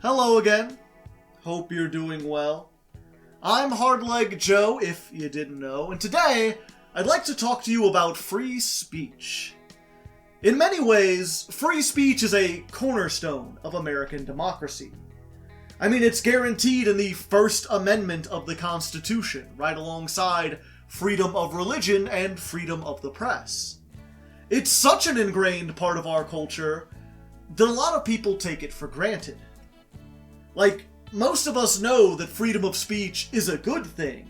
Hello again. Hope you're doing well. I'm Hardleg Joe, if you didn't know, and today I'd like to talk to you about free speech. In many ways, free speech is a cornerstone of American democracy. I mean, it's guaranteed in the First Amendment of the Constitution, right alongside freedom of religion and freedom of the press. It's such an ingrained part of our culture that a lot of people take it for granted. Like, most of us know that freedom of speech is a good thing,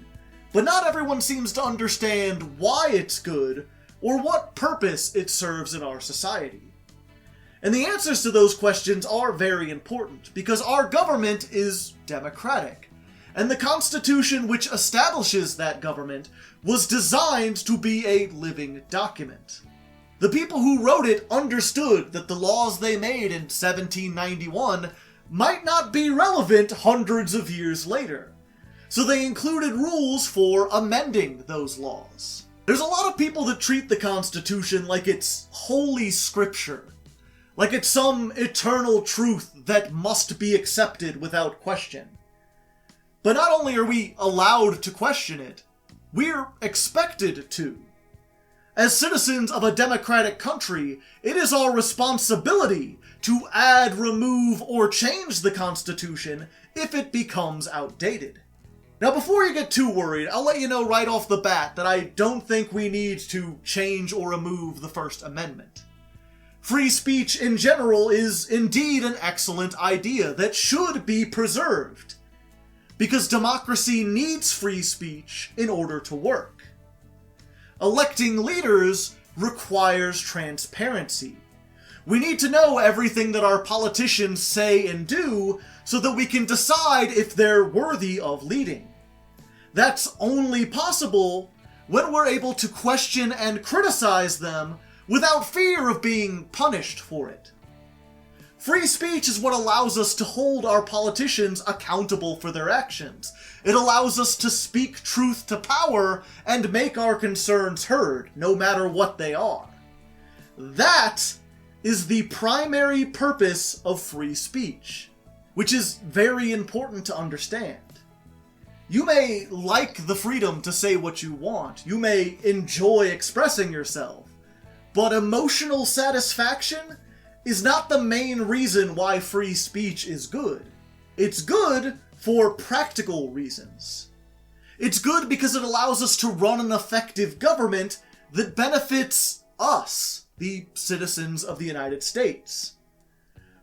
but not everyone seems to understand why it's good or what purpose it serves in our society. And the answers to those questions are very important, because our government is democratic, and the Constitution which establishes that government was designed to be a living document. The people who wrote it understood that the laws they made in 1791 might not be relevant hundreds of years later, so they included rules for amending those laws. There's a lot of people that treat the Constitution like it's holy scripture, like it's some eternal truth that must be accepted without question. But not only are we allowed to question it, we're expected to. As citizens of a democratic country, it is our responsibility to add, remove, or change the Constitution if it becomes outdated. Now, before you get too worried, I'll let you know right off the bat that I don't think we need to change or remove the First Amendment. Free speech in general is indeed an excellent idea that should be preserved, because democracy needs free speech in order to work. Electing leaders requires transparency. We need to know everything that our politicians say and do so that we can decide if they're worthy of leading. That's only possible when we're able to question and criticize them without fear of being punished for it. Free speech is what allows us to hold our politicians accountable for their actions. It allows us to speak truth to power and make our concerns heard, no matter what they are. That is the primary purpose of free speech, which is very important to understand. You may like the freedom to say what you want, you may enjoy expressing yourself, but emotional satisfaction is not the main reason why free speech is good. It's good for practical reasons. It's good because it allows us to run an effective government that benefits us, the citizens of the United States.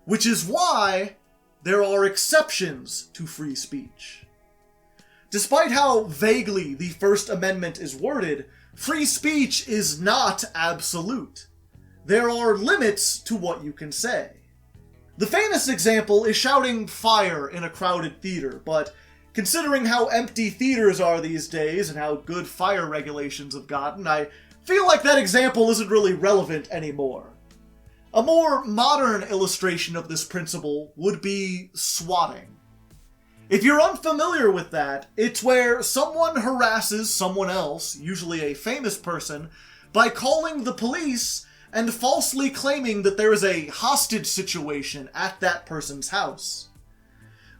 Which is why there are exceptions to free speech. Despite how vaguely the First Amendment is worded, free speech is not absolute. There are limits to what you can say. The famous example is shouting fire in a crowded theater, but considering how empty theaters are these days and how good fire regulations have gotten, I feel like that example isn't really relevant anymore. A more modern illustration of this principle would be swatting. If you're unfamiliar with that, it's where someone harasses someone else, usually a famous person, by calling the police and falsely claiming that there is a hostage situation at that person's house.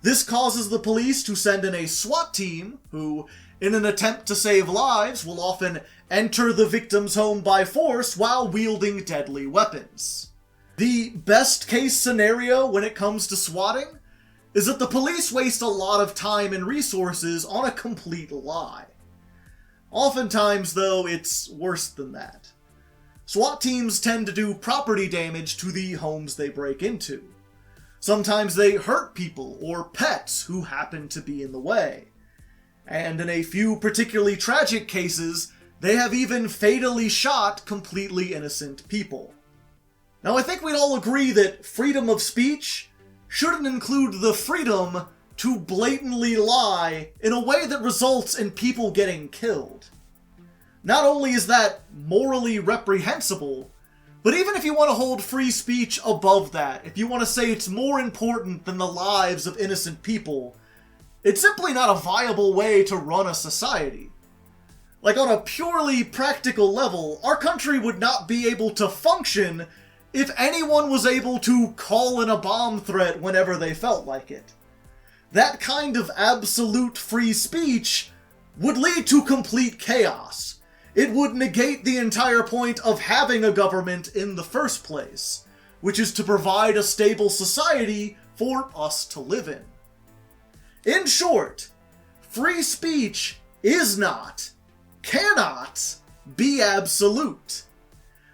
This causes the police to send in a SWAT team, who, in an attempt to save lives, will often enter the victim's home by force while wielding deadly weapons. The best case scenario when it comes to swatting is that the police waste a lot of time and resources on a complete lie. Oftentimes, though, it's worse than that. SWAT teams tend to do property damage to the homes they break into. Sometimes they hurt people or pets who happen to be in the way. And in a few particularly tragic cases, they have even fatally shot completely innocent people. Now, I think we'd all agree that freedom of speech shouldn't include the freedom to blatantly lie in a way that results in people getting killed. Not only is that morally reprehensible, but even if you want to hold free speech above that, if you want to say it's more important than the lives of innocent people, it's simply not a viable way to run a society. Like, on a purely practical level, our country would not be able to function if anyone was able to call in a bomb threat whenever they felt like it. That kind of absolute free speech would lead to complete chaos. It would negate the entire point of having a government in the first place, which is to provide a stable society for us to live in. In short, free speech is not, cannot be absolute.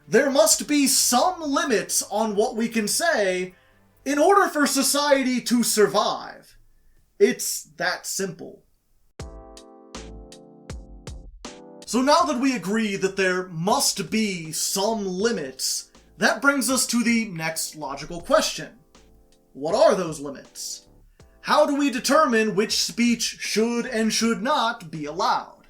There must be some limits on what we can say in order for society to survive. It's that simple. So now that we agree that there must be some limits, that brings us to the next logical question. What are those limits? How do we determine which speech should and should not be allowed?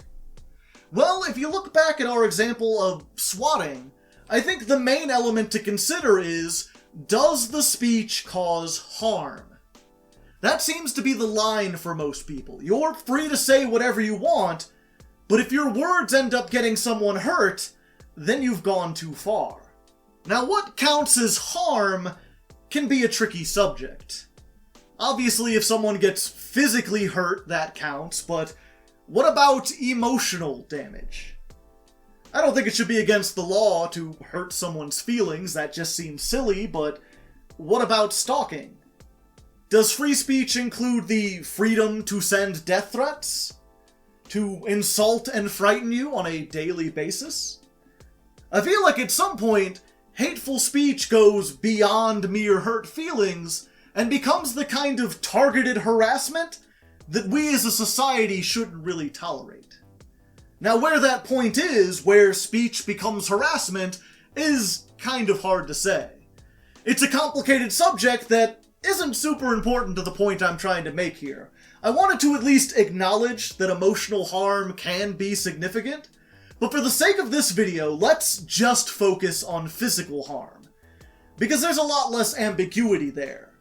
Well, if you look back at our example of swatting, I think the main element to consider is, does the speech cause harm? That seems to be the line for most people. You're free to say whatever you want, but if your words end up getting someone hurt, then you've gone too far. Now, what counts as harm can be a tricky subject. Obviously, if someone gets physically hurt, that counts, but what about emotional damage? I don't think it should be against the law to hurt someone's feelings, that just seems silly, but what about stalking? Does free speech include the freedom to send death threats? To insult and frighten you on a daily basis? I feel like at some point, hateful speech goes beyond mere hurt feelings and becomes the kind of targeted harassment that we as a society shouldn't really tolerate. Now, where that point is, where speech becomes harassment, is kind of hard to say. It's a complicated subject that isn't super important to the point I'm trying to make here. I wanted to at least acknowledge that emotional harm can be significant, but for the sake of this video, let's just focus on physical harm, because there's a lot less ambiguity there.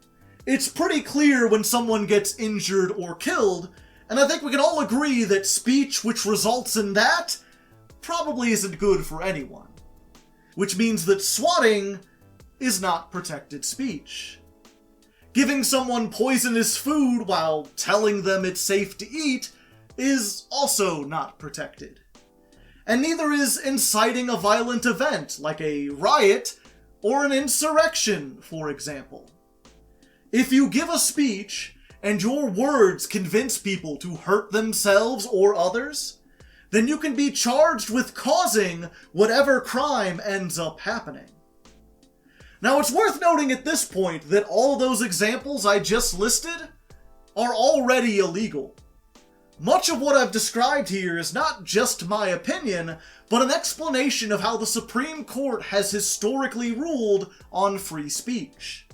It's pretty clear when someone gets injured or killed, and I think we can all agree that speech which results in that probably isn't good for anyone. Which means that swatting is not protected speech. Giving someone poisonous food while telling them it's safe to eat is also not protected. And neither is inciting a violent event, like a riot or an insurrection, for example. If you give a speech and your words convince people to hurt themselves or others, then you can be charged with causing whatever crime ends up happening. Now, it's worth noting at this point that all those examples I just listed are already illegal. Much of what I've described here is not just my opinion, but an explanation of how the Supreme Court has historically ruled on free speech.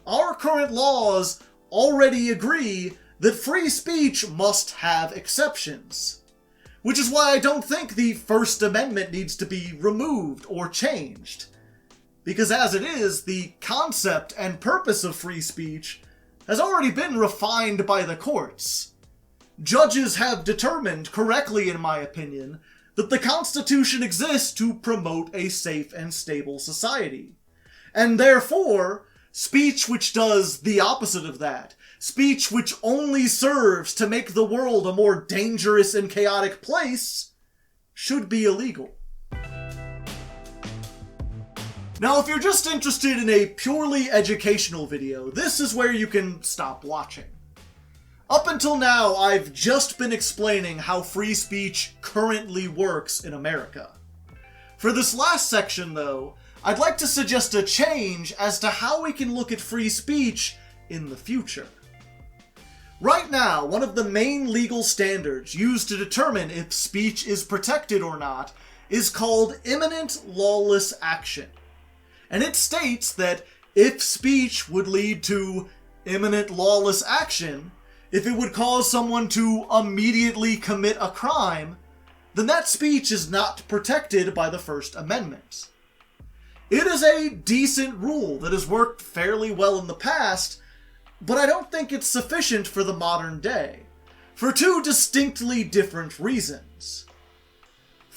Our current laws already agree that free speech must have exceptions, which is why I don't think the First Amendment needs to be removed or changed. Because as it is, the concept and purpose of free speech has already been refined by the courts. Judges have determined, correctly in my opinion, that the Constitution exists to promote a safe and stable society. And therefore, speech which does the opposite of that, speech which only serves to make the world a more dangerous and chaotic place, should be illegal. Now, if you're just interested in a purely educational video, this is where you can stop watching. Up until now, I've just been explaining how free speech currently works in America. For this last section, though, I'd like to suggest a change as to how we can look at free speech in the future. Right now, one of the main legal standards used to determine if speech is protected or not is called imminent lawless action. And it states that if speech would lead to imminent lawless action, if it would cause someone to immediately commit a crime, then that speech is not protected by the First Amendment. It is a decent rule that has worked fairly well in the past, but I don't think it's sufficient for the modern day, for two distinctly different reasons.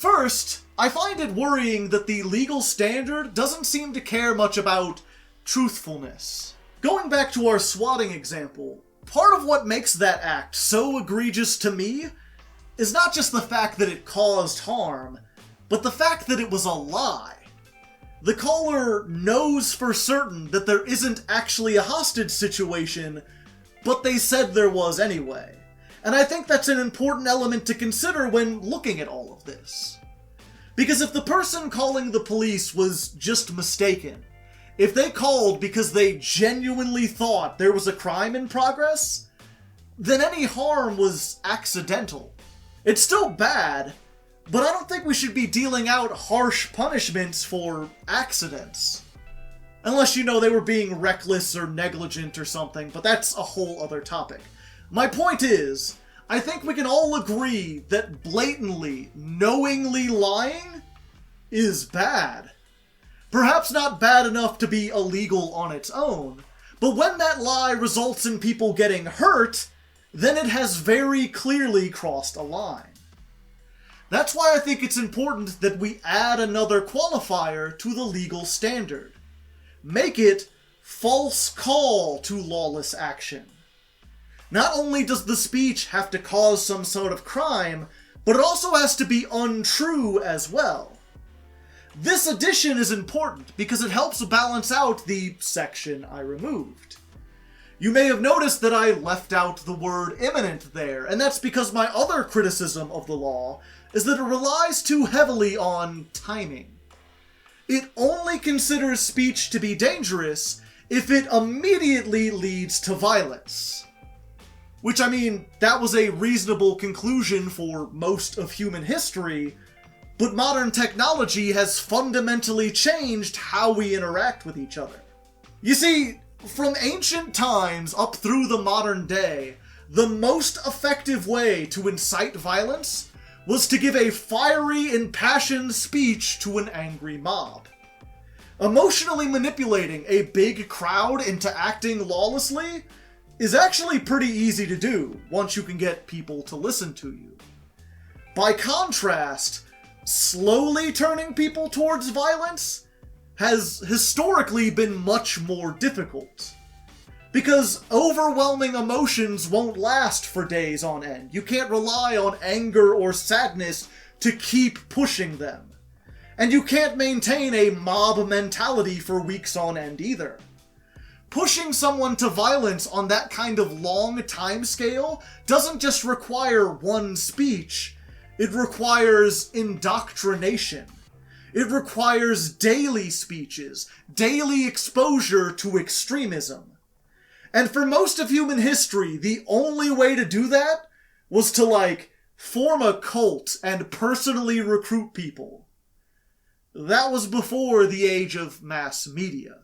First, I find it worrying that the legal standard doesn't seem to care much about truthfulness. Going back to our swatting example, part of what makes that act so egregious to me is not just the fact that it caused harm, but the fact that it was a lie. The caller knows for certain that there isn't actually a hostage situation, but they said there was anyway. And I think that's an important element to consider when looking at all of this. Because if the person calling the police was just mistaken, if they called because they genuinely thought there was a crime in progress, then any harm was accidental. It's still bad, but I don't think we should be dealing out harsh punishments for accidents. Unless, they were being reckless or negligent or something, but that's a whole other topic. My point is, I think we can all agree that blatantly, knowingly lying is bad. Perhaps not bad enough to be illegal on its own, but when that lie results in people getting hurt, then it has very clearly crossed a line. That's why I think it's important that we add another qualifier to the legal standard. Make it false call to lawless action. Not only does the speech have to cause some sort of crime, but it also has to be untrue as well. This addition is important because it helps balance out the section I removed. You may have noticed that I left out the word imminent there, and that's because my other criticism of the law is that it relies too heavily on timing. It only considers speech to be dangerous if it immediately leads to violence. Which, that was a reasonable conclusion for most of human history, but modern technology has fundamentally changed how we interact with each other. You see, from ancient times up through the modern day, the most effective way to incite violence was to give a fiery, impassioned speech to an angry mob. Emotionally manipulating a big crowd into acting lawlessly is actually pretty easy to do once you can get people to listen to you. By contrast, slowly turning people towards violence has historically been much more difficult. Because overwhelming emotions won't last for days on end. You can't rely on anger or sadness to keep pushing them. And you can't maintain a mob mentality for weeks on end either. Pushing someone to violence on that kind of long timescale doesn't just require one speech, it requires indoctrination. It requires daily speeches, daily exposure to extremism. And for most of human history, the only way to do that was to, form a cult and personally recruit people. That was before the age of mass media.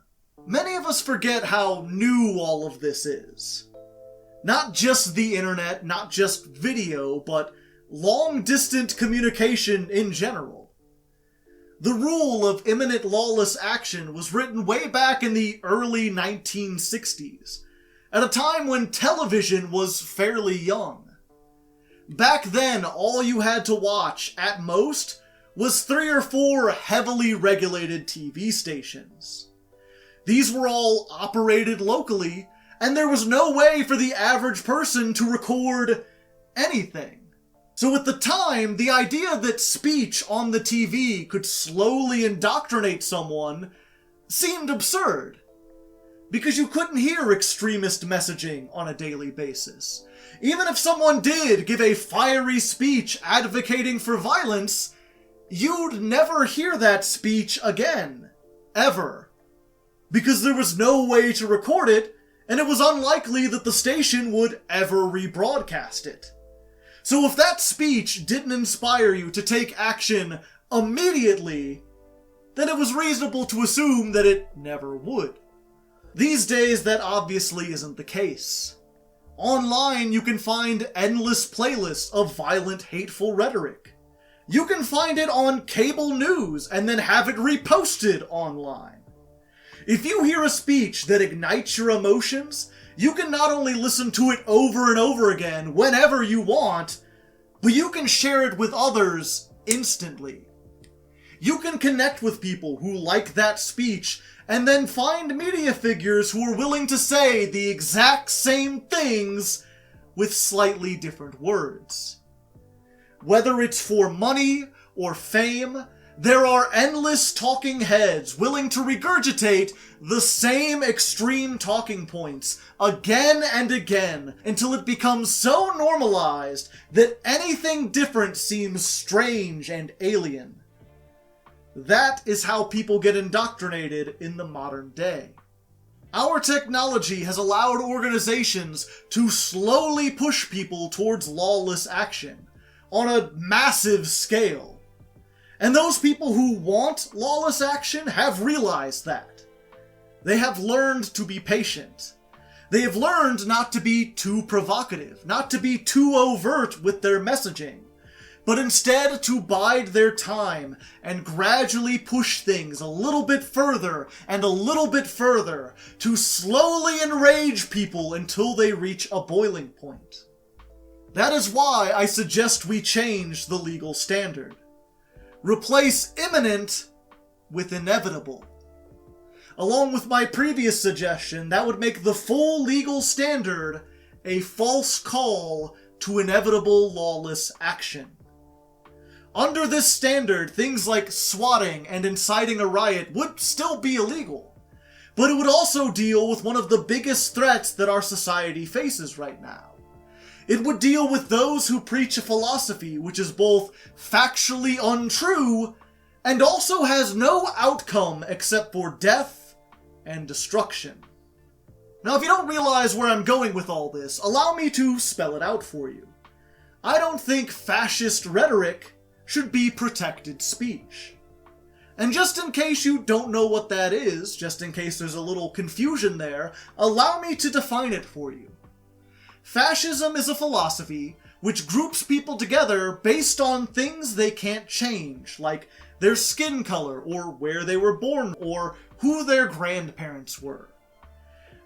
Many of us forget how new all of this is. Not just the internet, not just video, but long-distance communication in general. The rule of imminent lawless action was written way back in the early 1960s, at a time when television was fairly young. Back then, all you had to watch, at most, was 3 or 4 heavily regulated TV stations. These were all operated locally, and there was no way for the average person to record anything. So at the time, the idea that speech on the TV could slowly indoctrinate someone seemed absurd. Because you couldn't hear extremist messaging on a daily basis. Even if someone did give a fiery speech advocating for violence, you'd never hear that speech again. Ever. Because there was no way to record it, and it was unlikely that the station would ever rebroadcast it. So if that speech didn't inspire you to take action immediately, then it was reasonable to assume that it never would. These days, that obviously isn't the case. Online, you can find endless playlists of violent, hateful rhetoric. You can find it on cable news and then have it reposted online. If you hear a speech that ignites your emotions, you can not only listen to it over and over again whenever you want, but you can share it with others instantly. You can connect with people who like that speech and then find media figures who are willing to say the exact same things with slightly different words. Whether it's for money or fame, there are endless talking heads willing to regurgitate the same extreme talking points again and again until it becomes so normalized that anything different seems strange and alien. That is how people get indoctrinated in the modern day. Our technology has allowed organizations to slowly push people towards lawless action on a massive scale. And those people who want lawless action have realized that. They have learned to be patient. They have learned not to be too provocative, not to be too overt with their messaging, but instead to bide their time and gradually push things a little bit further and a little bit further to slowly enrage people until they reach a boiling point. That is why I suggest we change the legal standard. Replace imminent with inevitable. Along with my previous suggestion, that would make the full legal standard a false call to inevitable lawless action. Under this standard, things like swatting and inciting a riot would still be illegal, but it would also deal with one of the biggest threats that our society faces right now. It would deal with those who preach a philosophy which is both factually untrue and also has no outcome except for death and destruction. Now, if you don't realize where I'm going with all this, allow me to spell it out for you. I don't think fascist rhetoric should be protected speech. And just in case you don't know what that is, just in case there's a little confusion there, allow me to define it for you. Fascism is a philosophy which groups people together based on things they can't change, like their skin color, or where they were born, or who their grandparents were.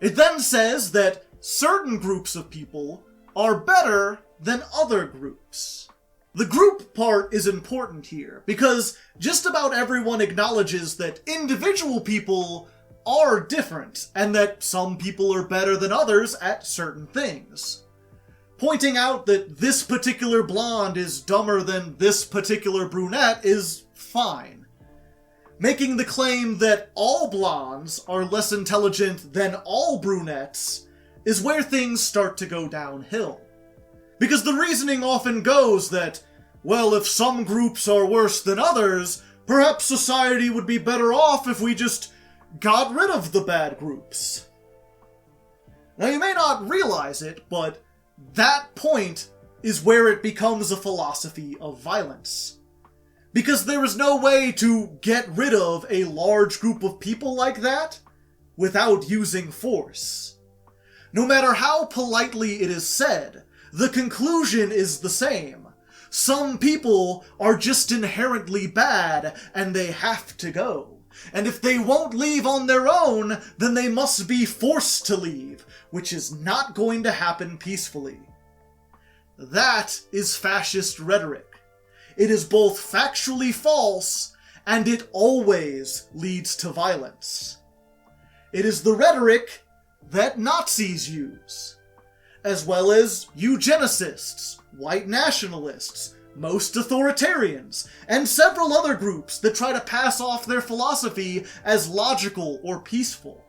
It then says that certain groups of people are better than other groups. The group part is important here, because just about everyone acknowledges that individual people are different, and that some people are better than others at certain things. Pointing out that this particular blonde is dumber than this particular brunette is fine. Making the claim that all blondes are less intelligent than all brunettes is where things start to go downhill. Because the reasoning often goes that, well, if some groups are worse than others, perhaps society would be better off if we just got rid of the bad groups. Now, you may not realize it, but that point is where it becomes a philosophy of violence. Because there is no way to get rid of a large group of people like that without using force. No matter how politely it is said, the conclusion is the same. Some people are just inherently bad, and they have to go. And if they won't leave on their own, then they must be forced to leave, which is not going to happen peacefully. That is fascist rhetoric. It is both factually false, and it always leads to violence. It is the rhetoric that Nazis use, as well as eugenicists, white nationalists, most authoritarians, and several other groups that try to pass off their philosophy as logical or peaceful.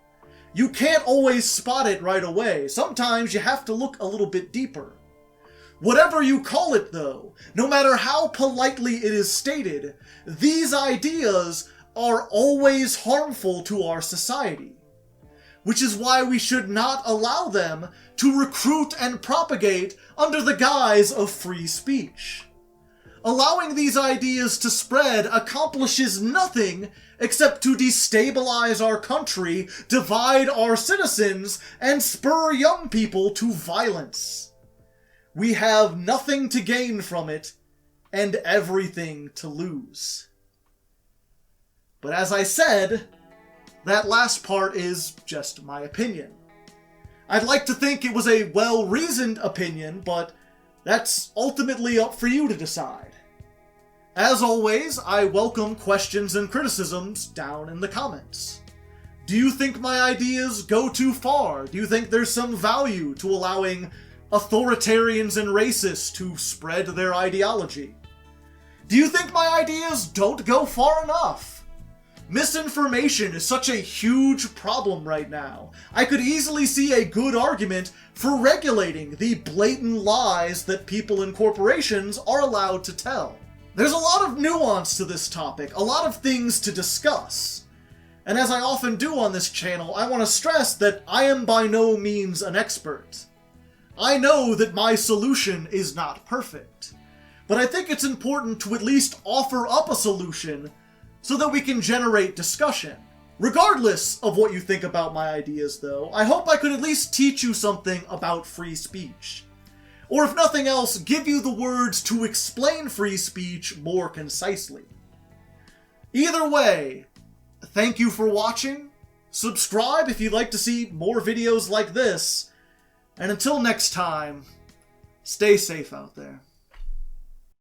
You can't always spot it right away. Sometimes you have to look a little bit deeper. Whatever you call it, though, no matter how politely it is stated, these ideas are always harmful to our society. Which is why we should not allow them to recruit and propagate under the guise of free speech. Allowing these ideas to spread accomplishes nothing except to destabilize our country, divide our citizens, and spur young people to violence. We have nothing to gain from it, and everything to lose. But as I said, that last part is just my opinion. I'd like to think it was a well-reasoned opinion, but that's ultimately up for you to decide. As always, I welcome questions and criticisms down in the comments. Do you think my ideas go too far? Do you think there's some value to allowing authoritarians and racists to spread their ideology? Do you think my ideas don't go far enough? Misinformation is such a huge problem right now. I could easily see a good argument for regulating the blatant lies that people and corporations are allowed to tell. There's a lot of nuance to this topic, a lot of things to discuss. And as I often do on this channel, I want to stress that I am by no means an expert. I know that my solution is not perfect, but I think it's important to at least offer up a solution so that we can generate discussion. Regardless of what you think about my ideas, though, I hope I could at least teach you something about free speech. Or if nothing else, give you the words to explain free speech more concisely. Either way, thank you for watching, subscribe if you'd like to see more videos like this, and until next time, stay safe out there.